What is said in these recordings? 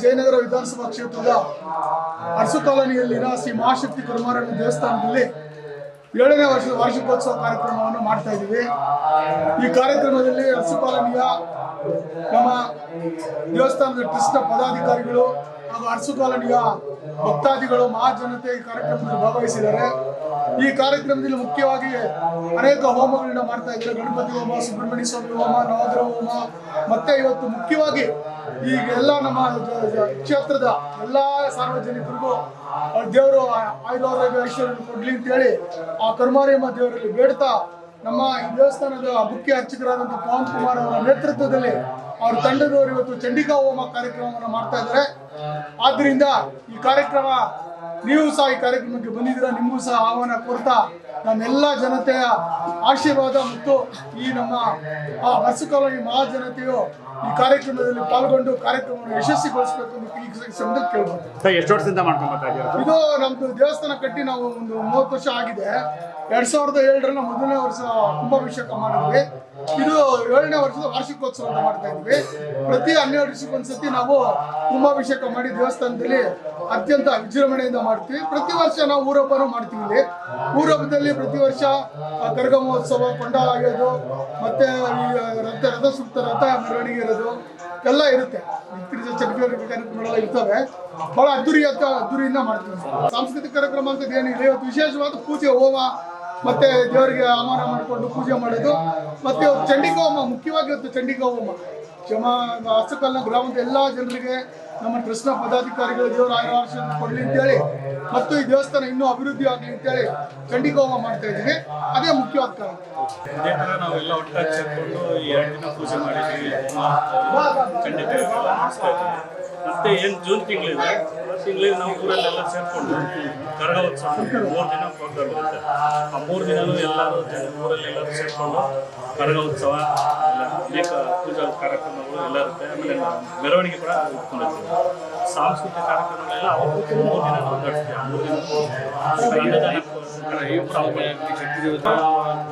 ಜಯನಗರ ವಿಧಾನಸಭಾ ಕ್ಷೇತ್ರದ ಅರಸು ಕಾಲೋನಿಯಲ್ಲಿನ ಶ್ರೀ ಮಹಾಶಕ್ತಿ ಕರುಮಾರಮ್ಮ ದೇವಸ್ಥಾನದಲ್ಲಿ 7ನೇ ವರ್ಷದ ವಾರ್ಷಿಕೋತ್ಸವ ಕಾರ್ಯಕ್ರಮವನ್ನು ಮಾಡ್ತಾ ಇದ್ದೀವಿ. ಈ ಕಾರ್ಯಕ್ರಮದಲ್ಲಿ ಅರಸು ಕಾಲೋನಿಯ ನಮ್ಮ ದೇವಸ್ಥಾನದ ಟ್ರಸ್ಟ್ನ ಪದಾಧಿಕಾರಿಗಳು ಹಾಗೂ ಅರಸು ಕಾಲೋನಿಯ ಭಕ್ತಾದಿಗಳು ಮಹಾಜನತೆ ಈ ಕಾರ್ಯಕ್ರಮದಲ್ಲಿ ಭಾಗವಹಿಸಿದ್ದಾರೆ. ಈ ಕಾರ್ಯಕ್ರಮದಲ್ಲಿ ಮುಖ್ಯವಾಗಿ ಅನೇಕ ಹೋಮಗಳನ್ನ ಮಾಡ್ತಾ ಇದ್ದಾರೆ. ಗಣಪತಿ ಹೋಮ, ಸುಬ್ರಹ್ಮಣ್ಯ ಸ್ವಾಮಿ ಹೋಮ, ನವಗ್ರಹ ಹೋಮ, ಮತ್ತೆ ಇವತ್ತು ಮುಖ್ಯವಾಗಿ ಈಗ ಎಲ್ಲ ನಮ್ಮ ಕ್ಷೇತ್ರದ ಎಲ್ಲ ಸಾರ್ವಜನಿಕರಿಗೂ ದೇವರು ಆಯುರಾರೋಗ್ಯ ಐಶ್ವರ್ಯ ಕೊಡ್ಲಿ ಅಂತೇಳಿ ಆ ಕರುಮಾರಿಯಮ್ಮ ದೇವರಲ್ಲಿ ಬೇಡ್ತಾ ನಮ್ಮ ಈ ದೇವಸ್ಥಾನದ ಮುಖ್ಯ ಅರ್ಚಕರಾದಂತಹ ಪವನ್ ಕುಮಾರ್ ಅವರ ನೇತೃತ್ವದಲ್ಲಿ ಅವ್ರ ತಂಡದವರು ಇವತ್ತು ಚಂಡಿಕಾ ಹೋಮ ಕಾರ್ಯಕ್ರಮವನ್ನು ಮಾಡ್ತಾ ಇದ್ದಾರೆ. ಆದ್ರಿಂದ ಈ ಕಾರ್ಯಕ್ರಮ ನೀವು ಸಹ ಈ ಕಾರ್ಯಕ್ರಮಕ್ಕೆ ಬಂದಿದ್ದೀರಾ, ನಿಮಗೂ ಸಹ ಆಹ್ವಾನ ಕೊಡ್ತಾ ನಮ್ಮೆಲ್ಲ ಜನತೆಯ ಆಶೀರ್ವಾದ ಮತ್ತು ಈ ನಮ್ಮ ಅರಸು ಕಾಲೋನಿ ಮಹಾಜನತೆಯು ಈ ಕಾರ್ಯಕ್ರಮದಲ್ಲಿ ಪಾಲ್ಗೊಂಡು ಕಾರ್ಯಕ್ರಮವನ್ನು ಯಶಸ್ವಿಗೊಳಿಸಬೇಕು ಅಂತ ಈ ಸಂದರ್ಭದಲ್ಲಿ ಕೇಳ್ಬೋದು. ಎಷ್ಟು ವರ್ಷದಿಂದ ಮಾಡ್ಕೊಂಡ್ಬರ್ತಾ ಇದ್ದೀರಾ? ಇದು ನಮ್ದು ದೇವಸ್ಥಾನ ಕಟ್ಟಿ ನಾವು ಒಂದು 30 ವರ್ಷ ಆಗಿದೆ. 2007ರಲ್ಲಿ ಮೊದಲನೇ ವರ್ಷ ಕುಂಭಾಭಿಷೇಕ ಮಾಡಿದ್ವಿ. ಇದು 7ನೇ ವರ್ಷದ ವಾರ್ಷಿಕೋತ್ಸವ ಅಂತ ಮಾಡ್ತಾ ಇದ್ವಿ. ಪ್ರತಿ 12 ವರ್ಷಕ್ಕೊಂದ್ಸತಿ ನಾವು ಕುಂಭಾಭಿಷೇಕ ಮಾಡಿ ದೇವಸ್ಥಾನದಲ್ಲಿ ಅತ್ಯಂತ ವಿಜೃಂಭಣೆಯಿಂದ ಮಾಡ್ತೀವಿ. ಪ್ರತಿ ವರ್ಷ ನಾವು ಊರಹಬ್ಬನೂ ಮಾಡ್ತೀವಿ. ಊರಹಬ್ಬದಲ್ಲಿ ಪ್ರತಿ ವರ್ಷ ಕರಗ ಮಹೋತ್ಸವ, ಕೊಂಡ ಆಗೋದು, ಮತ್ತೆ ರಥ ಸೂಕ್ತ, ರಥ ಮೆರವಣಿಗೆ ಇರೋದು ಎಲ್ಲ ಇರುತ್ತೆ. ಚಟುವಟಿಕೆ ಕಾರ್ಯಕ್ರಮಗಳೆಲ್ಲ ಇರ್ತವೆ. ಬಹಳ ಅದ್ದೂರಿಯಿಂದ ಮಾಡ್ತೀವಿ. ಸಾಂಸ್ಕೃತಿಕ ಕಾರ್ಯಕ್ರಮ ಅಂತ ಏನಿಲ್ಲ. ಇವತ್ತು ವಿಶೇಷವಾದ ಪೂಜೆ, ಹೋಮ, ಮತ್ತೆ ದೇವರಿಗೆ ಆಹ್ವಾನ ಮಾಡಿಕೊಂಡು ಪೂಜೆ ಮಾಡೋದು, ಮತ್ತೆ ಚಂಡಿಕಾ ಹೋಮ. ಮುಖ್ಯವಾಗಿ ಇವತ್ತು ಚಂಡಿಕಾ ಹೋಮ ಅರಸಕಲ್ನ ಗ್ರಾಮದ ಎಲ್ಲ ಜನರಿಗೆ ನಮ್ಮ ಟ್ರಸ್ಟ್ನ ಪದಾಧಿಕಾರಿಗಳು ದೇವರ ಆಶೀರ್ವಾದ ಕೊಡಲಿ ಅಂತೇಳಿ ಮತ್ತು ಈ ದೇವಸ್ಥಾನ ಇನ್ನೂ ಅಭಿವೃದ್ಧಿ ಆಗಲಿ ಅಂತೇಳಿ ಚಂಡಿಕಾ ಹೋಮ ಮಾಡ್ತಾ ಇದ್ದೀವಿ. ಅದೇ ಮುಖ್ಯವಾದ ಕಾರಣ. ಇದೇ ಥರ ನಾವೆಲ್ಲ ಒಟ್ಟಾಗಿ ಸೇರಿಕೊಂಡು 2 ದಿನ ಪೂಜೆ ಮಾಡಿದ್ದೀವಿ. ಚಂಡಿಕಾ ಮಾಡಿಸ್ತಾ ಇದ್ದೀವಿ. ಮತ್ತೆ ಏನು ಜೂನ್ ತಿಂಗಳಿದೆ, ಆ ತಿಂಗಳಿಗೆ ನಾವು ಊರಲ್ಲೆಲ್ಲ ಸೇರಿಕೊಂಡು ಕರಗೋತ್ಸವ 3 ದಿನ ಪ್ರೋಗ್ರಾಮ್ ಇರುತ್ತೆ. ಆ 3 ದಿನವೂ ಎಲ್ಲರೂ ಊರಲ್ಲೆಲ್ಲರೂ ಸೇರಿಕೊಂಡು ಕರಗೋತ್ಸವ, ಅನೇಕ ಪೂಜಾ ಕಾರ್ಯಕ್ರಮಗಳು ಎಲ್ಲ ಇರುತ್ತೆ. ಆಮೇಲೆ ಮೆರವಣಿಗೆ ಕೂಡ ಇಟ್ಕೊಂಡಿರ್ತೀವಿ. ಸಾಂಸ್ಕೃತಿಕ ಕಾರ್ಯಕ್ರಮಗಳೆಲ್ಲ ಅವತ್ತು 3 ದಿನ ನಾವು ನಡೆಸ್ತೀವಿ. 3 ದಿನ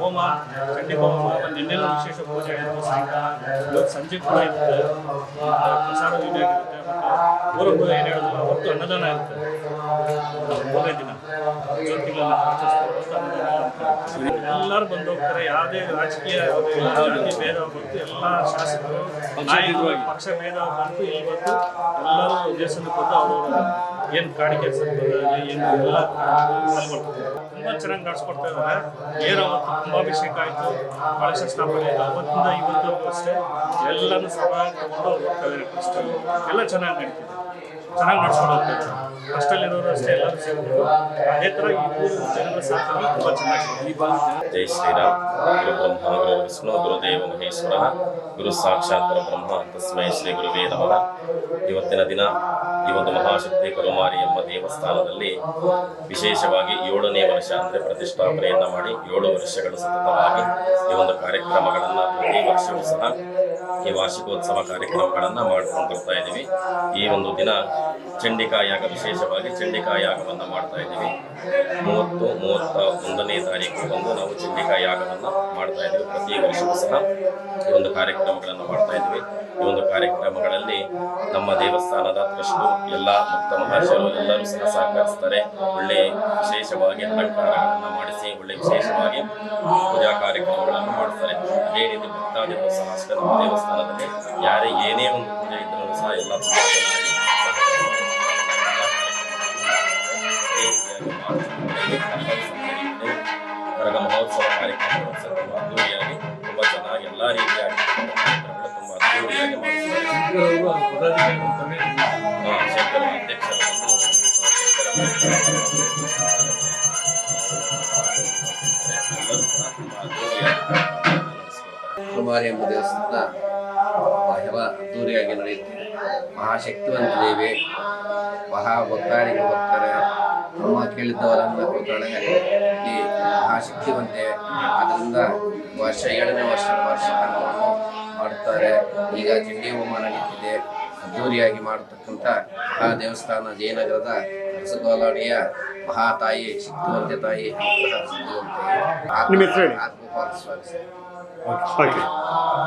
ಹೋಮ, ಚಂಡಿಕಾ ಹೋಮ, ನಿನ್ನೆಲ್ಲ ವಿಶೇಷ ಪೂಜೆ ಇರುತ್ತೆ. ಸಾಯಂಕಾಲ ಸಂಜೆ ಕೂಡ ಇರುತ್ತೆ. ಪ್ರಸಾದ ಇರುತ್ತೆ. ಮತ್ತು ಊರಬ್ಬ ಏನು ಹೇಳೋದಿಲ್ಲ, ಅವತ್ತು ಅನ್ನದಾನ ಇರುತ್ತೆ. 3ನೇ ದಿನ ಜ್ಯೋತಿಗಳೆಲ್ಲ ಎಲ್ಲರೂ ಬಂದು ಹೋಗ್ತಾರೆ. ಯಾವುದೇ ರಾಜಕೀಯ ಭೇದ ಬಂತು, ಎಲ್ಲ ಶಾಸಕರು, ನಾಯಕರು, ಪಕ್ಷ ಭೇದ ಬಂತು, ಇಲ್ಲಿ ಬಂದು ಎಲ್ಲರೂ ದೇವಸ್ಥಾನಕ್ಕೆ ಬಂದು ಅವರು ಏನು ಕಾಣಿಕೆ ಏನು ಎಲ್ಲ ಪಾಲ್ಗೊಳ್ತಾರೆ. ತುಂಬ ಚೆನ್ನಾಗಿ ನಡೆಸ್ಕೊಡ್ತಾ ಇದ್ದಾರೆ. ಏನು ಅವತ್ತು ಕುಂಭಾಭಿಷೇಕ ಆಯಿತು, ಕಳಶ ಸ್ಥಾಪನೆ ಆಯಿತು, ಅವತ್ತಿಂದ ಇವತ್ತಿಗೂ ಅಷ್ಟೇ ಎಲ್ಲನೂ ಸಭಾ ತಗೊಂಡು ಅವ್ರು ಹೋಗ್ತಾ ಇದ್ದಾರೆ. ಫಸ್ಟ್ ಎಲ್ಲ ಚೆನ್ನಾಗಿ ನಡೀತಿದೆ, ಚೆನ್ನಾಗಿ ನಡ್ಸ್ಕೊಂಡು ಹೋಗ್ತಾ ಇದ್ದಾರೆ. ಅಷ್ಟಲ್ಲಿರೋರು ಅಷ್ಟೇ ಎಲ್ಲರೂ ಸೇರಿದ್ರು. ಅದೇ ಥರ ಈ ಜನರ ಸಾಧನೆ ತುಂಬ ಚೆನ್ನಾಗಿದೆ. ಜೈ ಶ್ರೀರಾಮ್. ಗುರು ಬ್ರಹ್ಮ ಗುರು ವಿಷ್ಣು ಗುರುದೇವ ಮಹೇಶ್ವರ ಗುರು ಸಾಕ್ಷಾತ್ ಬ್ರಹ್ಮ ತಸ್ಮೈ ಶ್ರೀ ಗುರುವೇ ನಮಃ. ಇವತ್ತಿನ ದಿನ ಈ ಒಂದು ಮಹಾಶಕ್ತಿ ಕರುಮಾರಿಯಮ್ಮ ದೇವಸ್ಥಾನದಲ್ಲಿ ವಿಶೇಷವಾಗಿ 7ನೇ ವರ್ಷ ಅಂದರೆ ಪ್ರತಿಷ್ಠಾಪನೆಯನ್ನು ಮಾಡಿ 7 ವರ್ಷಗಳು ಸತತವಾಗಿ ಈ ಒಂದು ಕಾರ್ಯಕ್ರಮಗಳನ್ನು ಪ್ರತಿ ವರ್ಷವೂ ಸಹ ಈ ವಾರ್ಷಿಕೋತ್ಸವ ಕಾರ್ಯಕ್ರಮಗಳನ್ನು ಮಾಡ್ಕೊಂಡು ಬರ್ತಾ ಇದ್ದೀವಿ. ಈ ಒಂದು ದಿನ ಚಂಡಿಕಾ ಯಾಗ, ವಿಶೇಷವಾಗಿ ಚಂಡಿಕಾ ಯಾಗವನ್ನು ಮಾಡ್ತಾ ಇದ್ದೀವಿ. 30, 31ನೇ ತಾರೀಕು ಬಂದು ನಾವು ಚಂಡಿಕಾ ಯಾಗವನ್ನು ಮಾಡ್ತಾ ಇದ್ದೀವಿ. ಪ್ರತಿ ವರ್ಷವೂ ಸಹ ಈ ಒಂದು ಕಾರ್ಯಕ್ರಮಗಳನ್ನು ಮಾಡ್ತಾ ಇದ್ದೀವಿ. ಈ ಒಂದು ಕಾರ್ಯಕ್ರಮಗಳಲ್ಲಿ ನಮ್ಮ ದೇವಸ್ಥಾನದ ಟ್ರಸ್ಟು ಎಲ್ಲ ಭಕ್ತ ಮಹಾಶಯರು ಎಲ್ಲರೂ ಸಹ ಸಹಕರಿಸ್ತಾರೆ. ಒಳ್ಳೆ ವಿಶೇಷವಾಗಿ ಅಲಂಕಾರಗಳನ್ನು ಮಾಡಿಸಿ ಒಳ್ಳೆ ವಿಶೇಷವಾಗಿ ಪೂಜಾ ಕಾರ್ಯಕ್ರಮಗಳನ್ನು ಮಾಡ್ತಾರೆ. ಅದೇ ರೀತಿ ಭಕ್ತಾದಿಗಳು ಸಹ ಅಷ್ಟೇ ನಮ್ಮ ದೇವಸ್ಥಾನದಲ್ಲಿ ಯಾರೇ ಏನೇ ಒಂದು ಪೂಜೆ ಇದ್ದರೂ ಸಹ ಎಲ್ಲ ತುಂಬ ಚೆನ್ನಾಗಿ ಕರಗ ಮಹೋತ್ಸವ ಕಾರ್ಯಕ್ರಮಗಳು ಸಹ ತುಂಬ ಅದ್ದೂರಿಯಾಗಿ ತುಂಬ ಚೆನ್ನಾಗಿ ಎಲ್ಲ ರೀತಿಯಾಗಿ ಕಾರ್ಯಕ್ರಮಗಳು ತುಂಬ ಅದ್ದೂರಿಯಾಗಿ ಮಾಡಿಸ್ತಾರೆ. ಶಂಕರ ಅಧ್ಯಕ್ಷರು ಎಲ್ಲರೂ ಸಹ ತುಂಬ ಅದ್ದೂರಿಯಾಗಿ ಕರುಮಾರಿಯಮ್ಮ ದೇವಸ್ಥಾನ ಬಹಳ ಅದ್ದೂರಿಯಾಗಿ ನಡೆಯುತ್ತೆ. ಮಹಾಶಕ್ತಿವಂತ ದೇವಿ, ಮಹಾಭಕ್ತಾದಿಗಳು ಬರ್ತಾರೆ, ಅಮ್ಮ ಕೇಳಿದ್ದವರನ್ನು ಕೊಡ್ತಾಳೆ. ಈ ಮಹಾಶಕ್ತಿವಂತೆ, ಆದ್ದರಿಂದ 7ನೇ ವರ್ಷದ ವಾರ್ಷಿಕೋತ್ಸವವನ್ನು ಮಾಡುತ್ತಾರೆ. ಈಗ ಚಂಡಿ ಹೋಮ ನಡೀತಿದೆ. ಅದ್ದೂರಿಯಾಗಿ ಮಾಡತಕ್ಕಂಥ ಆ ದೇವಸ್ಥಾನ ಜಯನಗರದ ಅರಸು ಕಾಲೋನಿಯ ಮಹಾತಾಯಿ, ಶಕ್ತಿವಂತೆ ತಾಯಿ, ನಿಮ್ಮ ಹೆಸರು ಹೇಳಿ. ಆತ್ಮಪಾದ ಸ್ವಾಮಿ. ಓಕೆ.